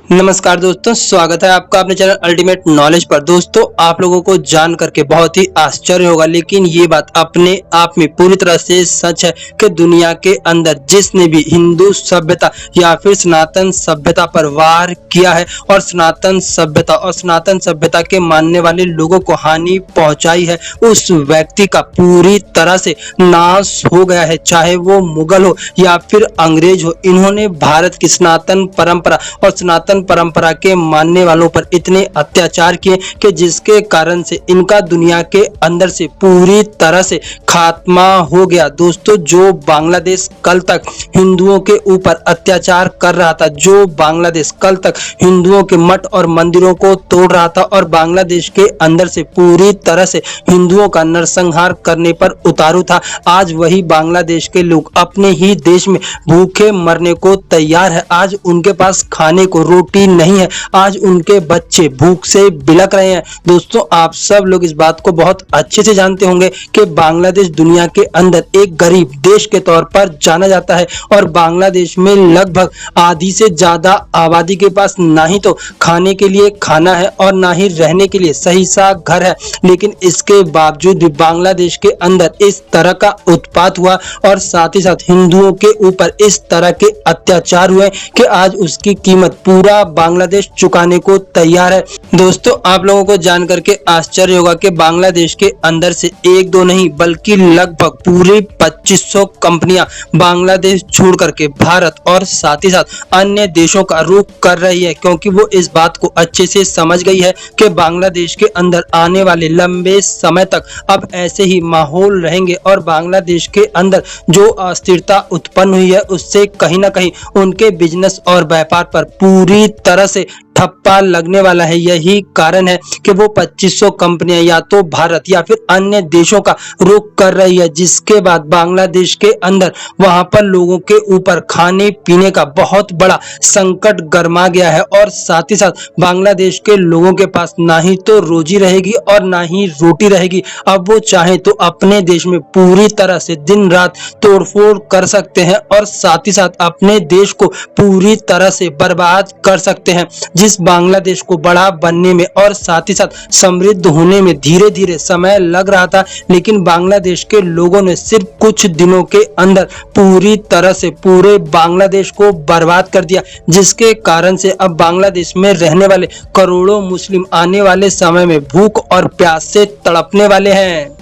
नमस्कार दोस्तों, स्वागत है आपका अपने चैनल अल्टीमेट नॉलेज पर। दोस्तों, आप लोगों को जान करके बहुत ही आश्चर्य होगा, लेकिन ये बात अपने आप में पूरी तरह से सच है कि दुनिया के अंदर जिसने भी हिंदू सभ्यता या फिर सनातन सभ्यता पर वार किया है और सनातन सभ्यता के मानने वाले लोगों को हानि पहुंचाई है, उस व्यक्ति का पूरी तरह से नाश हो गया है। चाहे वो मुगल हो या फिर अंग्रेज हो, इन्होंने भारत की सनातन परंपरा और सनातन परंपरा के मानने वालों पर इतने अत्याचार किए कि जिसके कारण से इनका दुनिया के अंदर से पूरी तरह से खात्मा हो गया। दोस्तों, जो बांग्लादेश कल तक हिंदुओं के ऊपर अत्याचार कर रहा था, जो बांग्लादेश कल तक हिंदुओं के मठ और मंदिरों को तोड़ रहा था और बांग्लादेश के अंदर से पूरी तरह से हिंदुओं का नरसंहार करने पर उतारू था, आज वही बांग्लादेश के लोग अपने ही देश में भूखे मरने को तैयार है। आज उनके पास खाने को रोटी नहीं है, आज उनके बच्चे भूख से बिलख रहे हैं। दोस्तों, आप सब लोग इस बात को बहुत अच्छे से जानते होंगे कि बांग्लादेश दुनिया के अंदर एक गरीब देश के तौर पर जाना जाता है और बांग्लादेश में लगभग आधी से ज्यादा आबादी के पास ना ही तो खाने के लिए खाना है और ना ही रहने के लिए सही सा घर है। लेकिन इसके बावजूद भी बांग्लादेश के अंदर इस तरह का उत्पात हुआ और साथ ही साथ हिंदुओं के ऊपर इस तरह के अत्याचार हुए कि आज उसकी कीमत पूरा बांग्लादेश चुकाने को तैयार है। दोस्तों, आप लोगों को जानकर के आश्चर्य होगा कि बांग्लादेश के अंदर से एक दो नहीं बल्कि लगभग पूरी 2500 कंपनियां बांग्लादेश छोड़ करके भारत और साथ ही साथ अन्य देशों का रुख कर रही है, क्योंकि वो इस बात को अच्छे से समझ गई है कि बांग्लादेश के अंदर आने वाले लंबे समय तक अब ऐसे ही माहौल रहेंगे और बांग्लादेश के अंदर जो अस्थिरता उत्पन्न हुई है उससे कहीं ना कहीं उनके बिजनेस और व्यापार पर पूरी तरह से ठप्पा लगने वाला है। यही कारण है कि वो 2500 कंपनियां या तो भारत या फिर अन्य देशों का रुख कर रही है, जिसके बाद बांग्लादेश के अंदर वहां पर लोगों के ऊपर खाने पीने का बहुत बड़ा संकट गरमा गया है और साथ ही साथ बांग्लादेश के लोगों के पास ना ही तो रोजी रहेगी और ना ही रोटी रहेगी। अब वो चाहे तो अपने देश में पूरी तरह से दिन रात तोड़फोड़ कर सकते हैं और साथ ही साथ अपने देश को पूरी तरह से बर्बाद कर सकते हैं। जिस बांग्लादेश को बड़ा बनने में और साथ ही साथ समृद्ध होने में धीरे धीरे समय लग रहा था, लेकिन बांग्लादेश के लोगों ने सिर्फ कुछ दिनों के अंदर पूरी तरह से पूरे बांग्लादेश को बर्बाद कर दिया, जिसके कारण से अब बांग्लादेश में रहने वाले करोड़ों मुस्लिम आने वाले समय में भूख और प्यास से तड़पने वाले हैं।